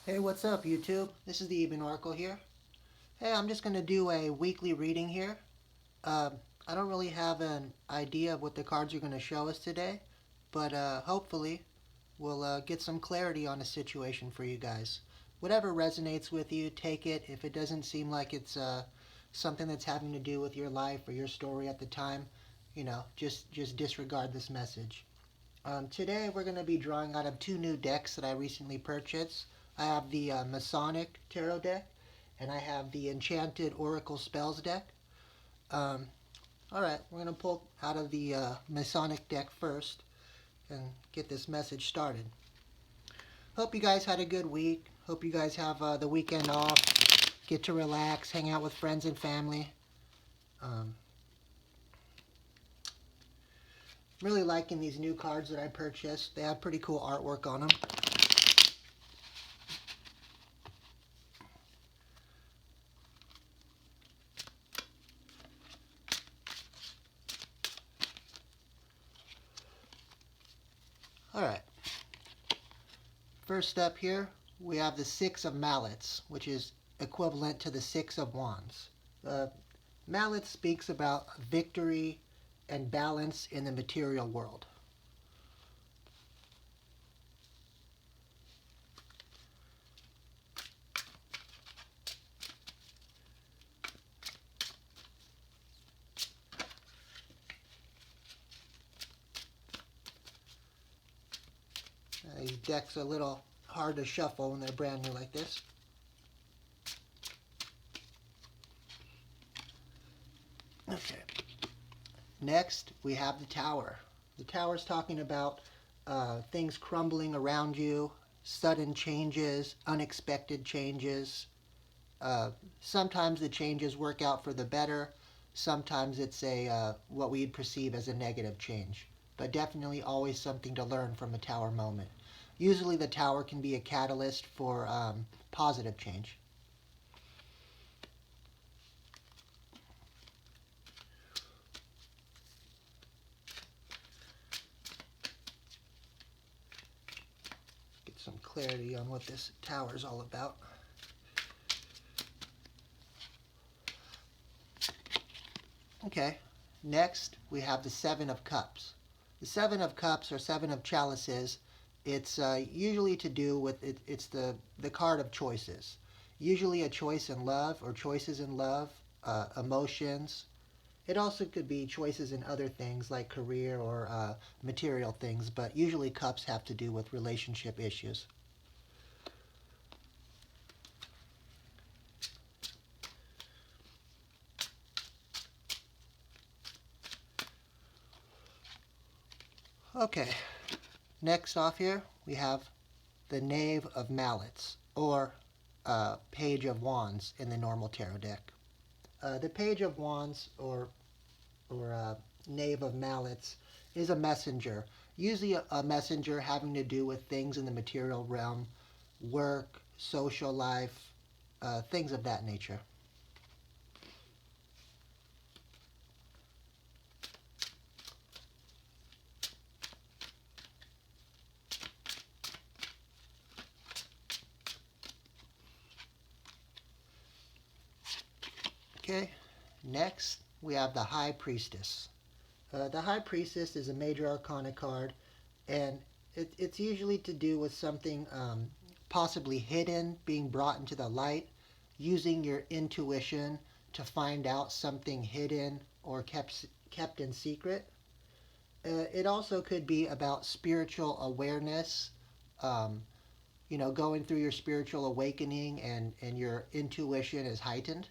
Hey, what's up, YouTube? This is the Even Oracle here. Hey, I'm just going to do a weekly reading here. Uh, I don't really have an idea of what the cards are going to show us today, but hopefully we'll get some clarity on a situation for you guys. Whatever resonates with you, take it. If it doesn't seem like it's something that's having to do with your life or your story at the time, just disregard this message. Today we're going to be drawing out of two new decks that I recently purchased. I have the Masonic Tarot deck, and I have the Enchanted Oracle Spells deck. Um, Alright, we're going to pull out of the Masonic deck first and get this message started. Hope you guys had a good week. Hope you guys have the weekend off. Get to relax, hang out with friends and family. I'm really liking these new cards that I purchased. They have pretty cool artwork on them. Alright. First up here, we have the Six of Mallets, which is equivalent to the Six of Wands. Mallet speaks about victory and balance in the material world. These decks are a little hard to shuffle when they're brand new like this. Okay. Next, we have the Tower. The Tower is talking about things crumbling around you, sudden changes, unexpected changes. Sometimes the changes work out for the better. Sometimes it's what we'd perceive as a negative change. But definitely always something to learn from a Tower moment. Usually the Tower can be a catalyst for positive change. Get some clarity on what this Tower is all about. Okay, next we have the Seven of Cups. The Seven of Cups or Seven of Chalices, it's usually to do with, it's the card of choices. Usually a choice in love or choices in love, emotions. It also could be choices in other things like career or material things, but usually cups have to do with relationship issues. Okay, next off here we have the Knave of Mallets, or Page of Wands in the normal tarot deck. The Page of Wands, or Knave of Mallets, is a messenger. Usually a messenger having to do with things in the material realm, work, social life, things of that nature. Okay, next we have the High Priestess. The High Priestess is a major arcana card, and it's usually to do with something possibly hidden being brought into the light, using your intuition to find out something hidden or kept in secret. It also could be about spiritual awareness, um, going through your spiritual awakening and your intuition is heightened.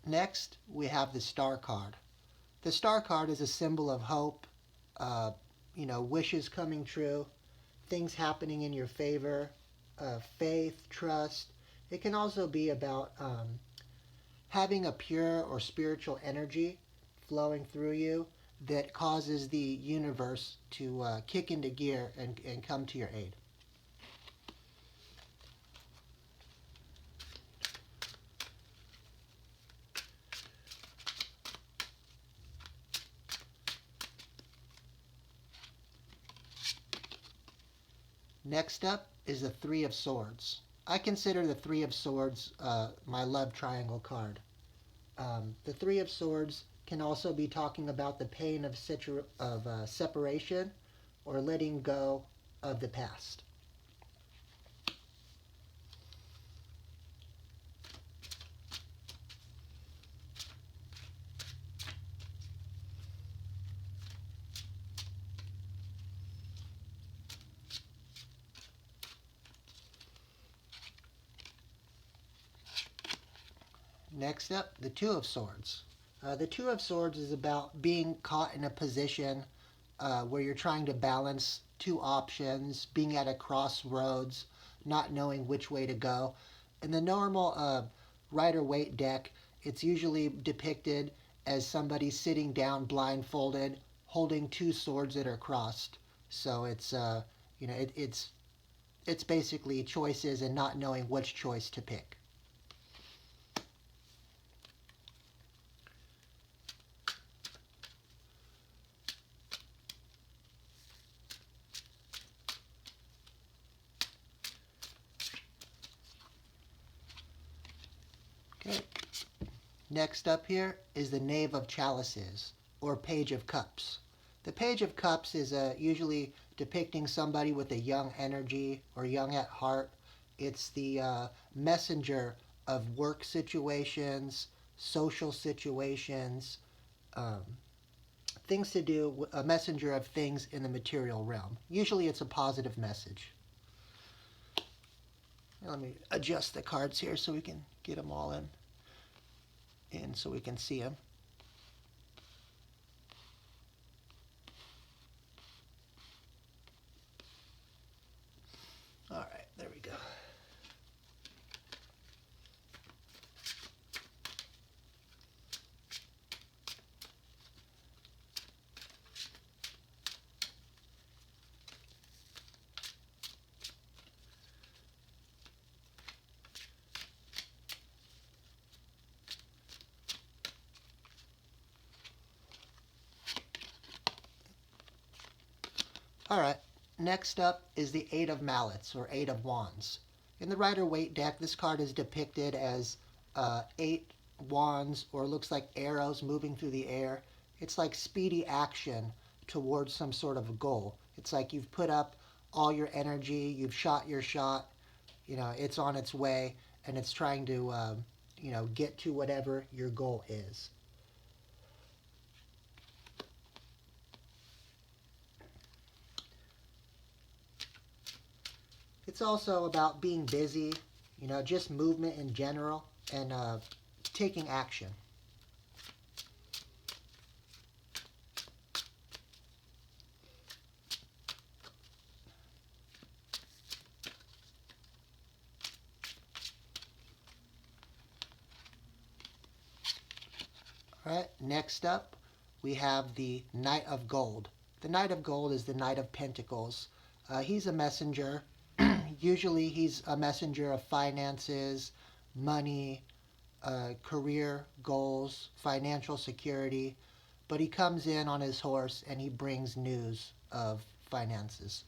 Next, we have the Star card. The Star card is a symbol of hope, uh, wishes coming true, things happening in your favor, faith, trust. It can also be about having a pure or spiritual energy flowing through you that causes the universe to kick into gear and come to your aid. Next up is the Three of Swords. I consider the Three of Swords my love triangle card. The Three of Swords can also be talking about the pain of separation or letting go of the past. Next up, the Two of Swords. The Two of Swords is about being caught in a position where you're trying to balance two options, being at a crossroads, not knowing which way to go. In the normal Rider-Waite deck, it's usually depicted as somebody sitting down blindfolded, holding two swords that are crossed. So it's it's basically choices and not knowing which choice to pick. Okay. Next up here is the Knave of Chalices, or Page of Cups. The Page of Cups is usually depicting somebody with a young energy or young at heart. It's the messenger of work situations, social situations, um, things to do, a messenger of things in the material realm. Usually it's a positive message. Now let me adjust the cards here so we can get them all in so we can see them. All right, there we go. All right, next up is the Eight of Mallets, or Eight of Wands. In the Rider-Waite deck, this card is depicted as 8 wands, or looks like arrows moving through the air. It's like speedy action towards some sort of a goal. It's like you've put up all your energy, you've shot your shot, it's on its way, and it's trying to, get to whatever your goal is. It's also about being busy, just movement in general, and taking action. All right, next up, we have the Knight of Gold. The Knight of Gold is the Knight of Pentacles. He's a messenger. Usually he's a messenger of finances, money, career goals, financial security, but he comes in on his horse and he brings news of finances.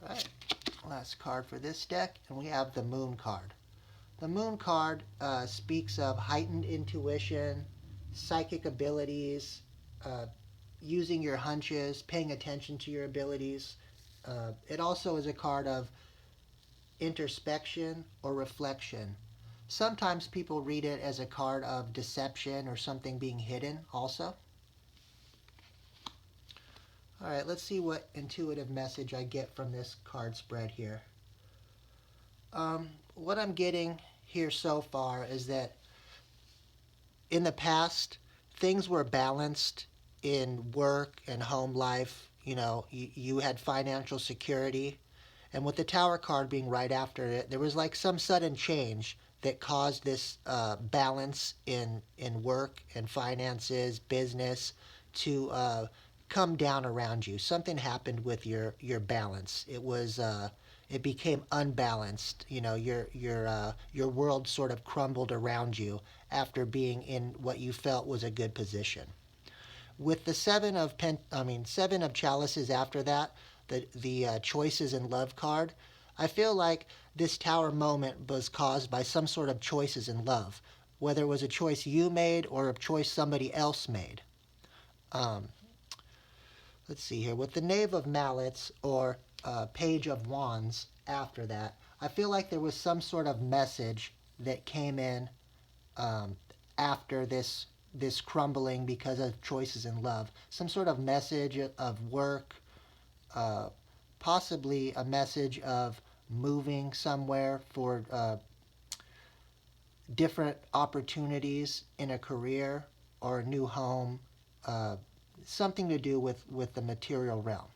All right, last card for this deck, and we have the Moon card. The Moon card speaks of heightened intuition, psychic abilities, uh, using your hunches, paying attention to your abilities. It also is a card of introspection or reflection. Sometimes people read it as a card of deception or something being hidden also. All right, let's see what intuitive message I get from this card spread here. What I'm getting here so far is that in the past, things were balanced in work and home life. You had financial security. And with the Tower card being right after it, there was like some sudden change that caused this balance in work and finances, business, to come down around you. Something happened with your balance. It became unbalanced. Your world sort of crumbled around you after being in what you felt was a good position. With the seven of chalices after that, the choices in love card, I feel like this Tower moment was caused by some sort of choices in love, whether it was a choice you made or a choice somebody else made. Um, let's see here. With the Knave of Mallets or Page of Wands after that, I feel like there was some sort of message that came in um, after this crumbling because of choices in love. Some sort of message of work, uh, possibly a message of moving somewhere for different opportunities in a career or a new home, uh, something to do with the material realm.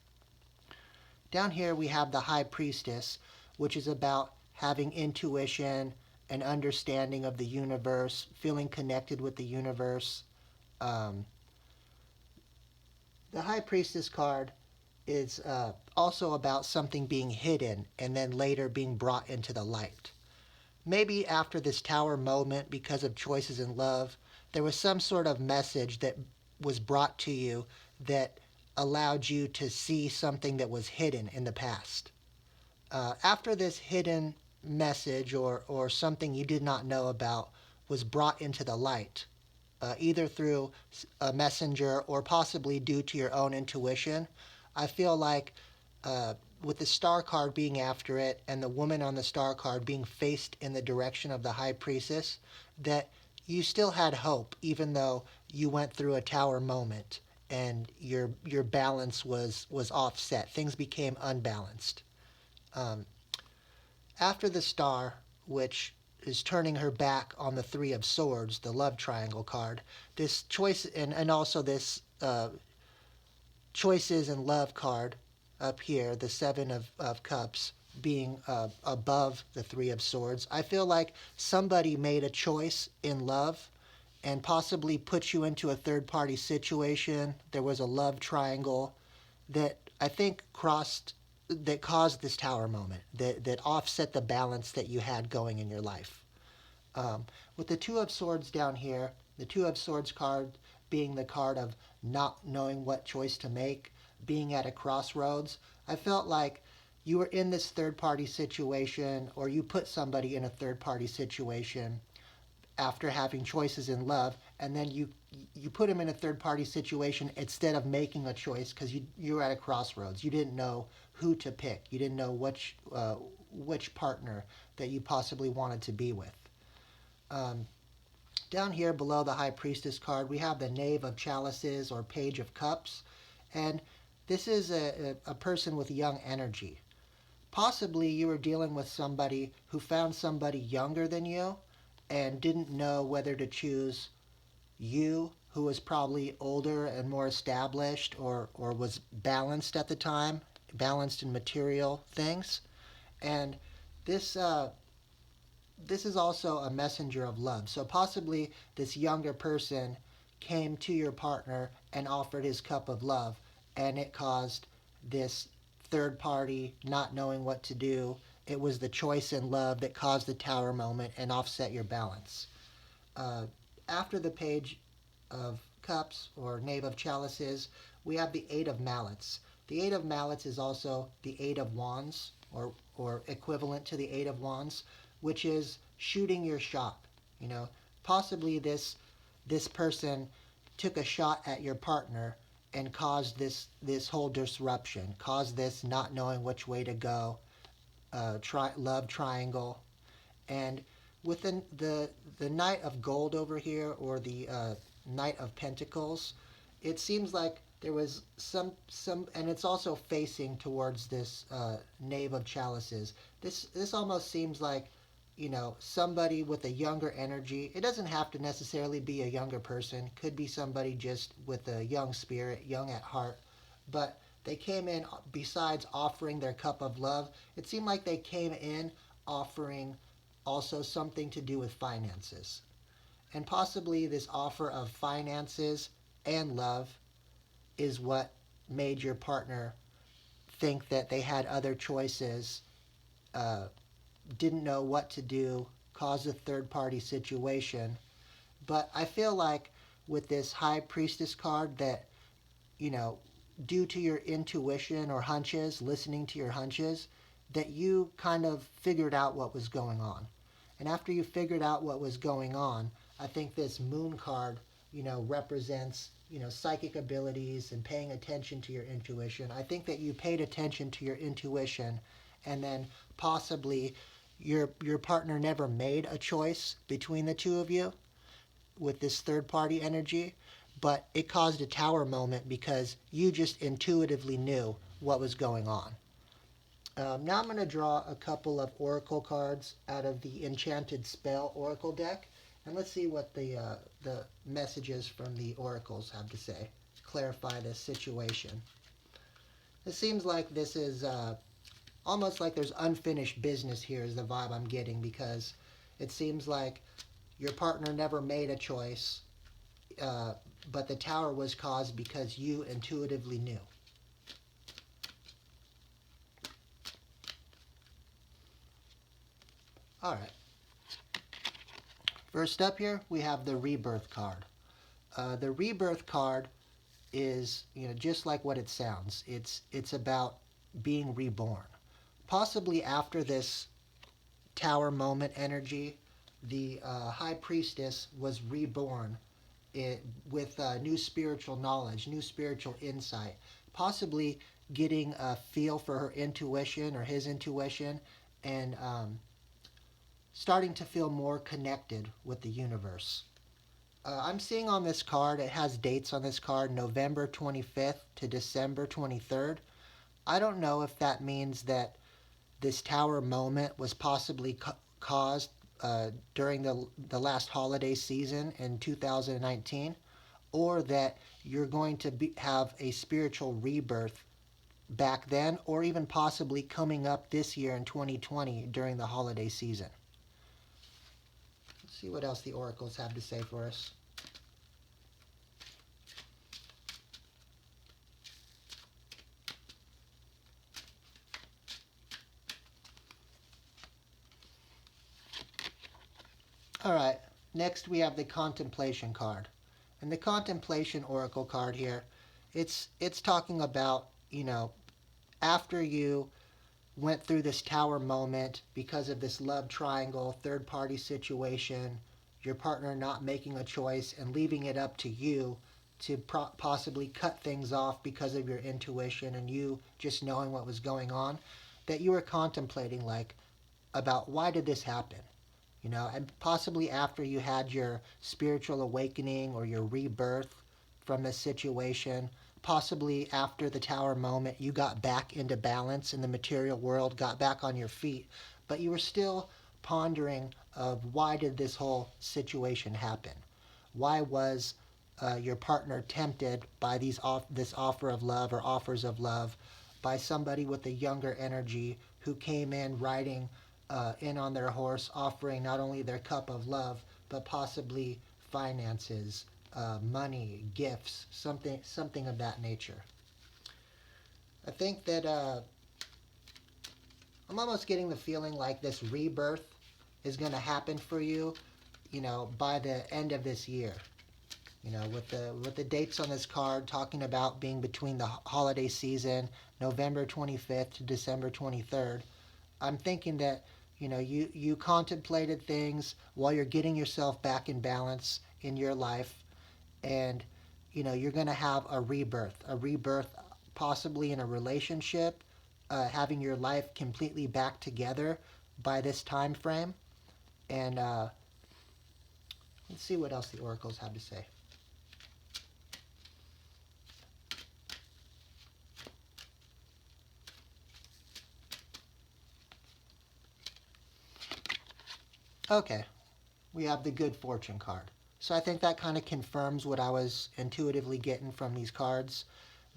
Down here we have the High Priestess, which is about having intuition and understanding of the universe, feeling connected with the universe. Um, the High Priestess card is also about something being hidden and then later being brought into the light. Maybe after this Tower moment, because of choices in love, there was some sort of message that was brought to you that allowed you to see something that was hidden in the past. After this hidden message or something you did not know about was brought into the light, either through a messenger or possibly due to your own intuition, I feel like with the star card being after it and the woman on the star card being faced in the direction of the High Priestess, that you still had hope even though you went through a Tower moment and your balance was offset. Things became unbalanced. Um, After the star, which is turning her back on the Three of Swords, the love triangle card, this choice and also this choices and love card up here, the Seven of Cups being above the Three of Swords, I feel like somebody made a choice in love and possibly put you into a third party situation. There was a love triangle that I think that caused this Tower moment, that offset the balance that you had going in your life. With the Two of Swords down here, the Two of Swords card being the card of not knowing what choice to make, being at a crossroads, I felt like you were in this third party situation or you put somebody in a third party situation after having choices in love, and then you put them in a third party situation instead of making a choice because you were at a crossroads. You didn't know who to pick. You didn't know which partner that you possibly wanted to be with. Um, Down here below the High Priestess card, we have the Knave of Chalices or Page of Cups, and this is a person with young energy. Possibly you were dealing with somebody who found somebody younger than you and didn't know whether to choose you, who was probably older and more established or was balanced at the time, balanced in material things. And this this is also a messenger of love. So possibly this younger person came to your partner and offered his cup of love, and it caused this third party not knowing what to do. It was the choice in love that caused the Tower moment and offset your balance. Uh, After the Page of Cups or Knave of Chalices, we have the Eight of Mallets. The Eight of Mallets is also the Eight of Wands, or equivalent to the Eight of Wands, which is shooting your shot. You know, possibly this person took a shot at your partner and caused this whole disruption, caused this not knowing which way to go, love triangle, and within the Knight of Gold over here or the Knight of Pentacles, it seems like there was some, and it's also facing towards this Knave of Chalices. This almost seems like somebody with a younger energy. It doesn't have to necessarily be a younger person. Could be somebody just with a young spirit, young at heart. But they came in, besides offering their cup of love, it seemed like they came in offering also something to do with finances. And possibly this offer of finances and love is what made your partner think that they had other choices, uh, didn't know what to do, caused a third party situation. But I feel like with this High Priestess card that, you know, due to your intuition or hunches, listening to your hunches, that you kind of figured out what was going on. And after you figured out what was going on, I think this Moon card, represents, psychic abilities and paying attention to your intuition. I think that you paid attention to your intuition, and then possibly your partner never made a choice between the two of you with this third party energy, but it caused a tower moment because you just intuitively knew what was going on. Now I'm going to draw a couple of oracle cards out of the Enchanted Spell Oracle deck, and let's see what the messages from the oracles have to say. Clarify this situation. It seems like this is almost like there's unfinished business here is the vibe I'm getting, because it seems like your partner never made a choice, uh, but the tower was caused because you intuitively knew. All right. First up here, we have the Rebirth card. The Rebirth card is, just like what it sounds. It's about being reborn. Possibly after this tower moment energy, the High Priestess was reborn with new spiritual knowledge, new spiritual insight, possibly getting a feel for her intuition or his intuition, and starting to feel more connected with the universe. I'm seeing on this card, it has dates on this card, November 25th to December 23rd. I don't know if that means that this tower moment was possibly caused during the last holiday season in 2019, or that you're going to have a spiritual rebirth back then, or even possibly coming up this year in 2020 during the holiday season. Let's see what else the oracles have to say for us. All right, next we have the Contemplation card. And the Contemplation Oracle card here, it's talking about, after you went through this tower moment because of this love triangle, third party situation, your partner not making a choice and leaving it up to you to possibly cut things off because of your intuition and you just knowing what was going on, that you were contemplating, like, about why did this happen? And possibly after you had your spiritual awakening or your rebirth from this situation, possibly after the tower moment, you got back into balance in the material world, got back on your feet, but you were still pondering of why did this whole situation happen? Why was your partner tempted by this offer of love or offers of love by somebody with a younger energy who came in riding in on their horse, offering not only their cup of love, but possibly finances, money, gifts, something of that nature. I think that I'm almost getting the feeling like this rebirth is going to happen for you, by the end of this year. With the dates on this card talking about being between the holiday season, November 25th to December 23rd, I'm thinking that you contemplated things while you're getting yourself back in balance in your life, and you're going to have a rebirth possibly in a relationship, having your life completely back together by this time frame. And let's see what else the oracles have to say. Okay, we have the good fortune card. So I think that kind of confirms what I was intuitively getting from these cards,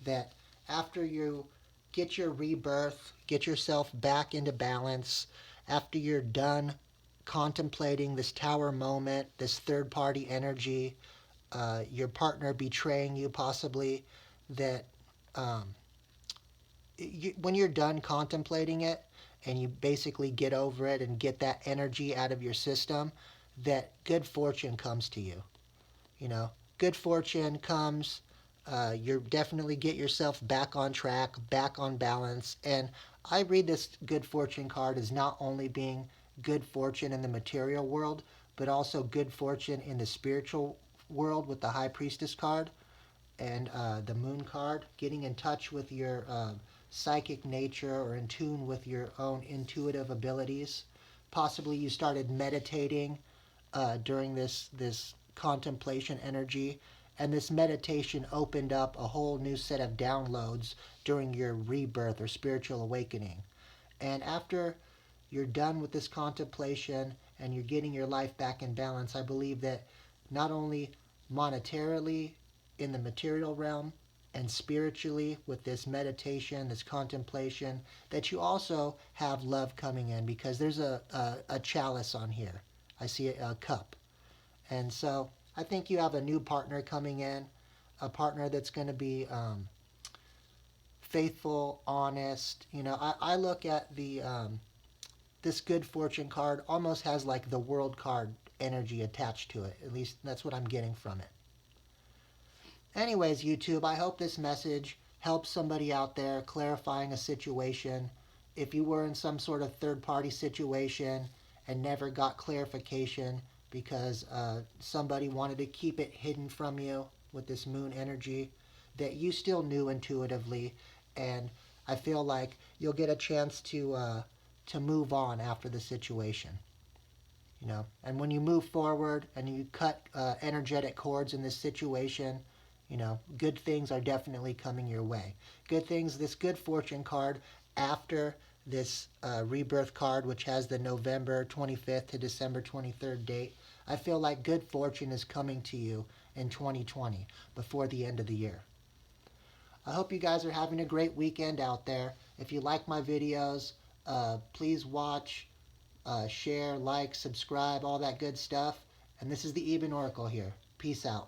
that after you get your rebirth, get yourself back into balance, after you're done contemplating this tower moment, this third party energy, your partner betraying you possibly, that um, when you're done contemplating it and you basically get over it and get that energy out of your system, that good fortune comes to you. You know, good fortune comes. You definitely get yourself back on track, back on balance. And I read this good fortune card as not only being good fortune in the material world, but also good fortune in the spiritual world with the High Priestess card and the Moon card, getting in touch with your psychic nature or in tune with your own intuitive abilities. Possibly you started meditating during this contemplation energy, and this meditation opened up a whole new set of downloads during your rebirth or spiritual awakening. And after you're done with this contemplation and you're getting your life back in balance, I believe that not only monetarily in the material realm and spiritually with this meditation, this contemplation, that you also have love coming in, because there's a chalice on here. I see a cup. And so I think you have a new partner coming in, a partner that's going to be faithful, honest. You know, I look at this good fortune card almost has like the world card energy attached to it. At least that's what I'm getting from it. Anyways, YouTube, I hope this message helps somebody out there clarifying a situation. If you were in some sort of third party situation and never got clarification because somebody wanted to keep it hidden from you with this moon energy, that you still knew intuitively. And I feel like you'll get a chance to move on after the situation. You know, and when you move forward and you cut energetic cords in this situation, you know, good things are definitely coming your way. Good things, this good fortune card after this rebirth card, which has the November 25th to December 23rd date, I feel like good fortune is coming to you in 2020 before the end of the year. I hope you guys are having a great weekend out there. If you like my videos, please watch, share, like, subscribe, all that good stuff. And this is the Eben Oracle here. Peace out.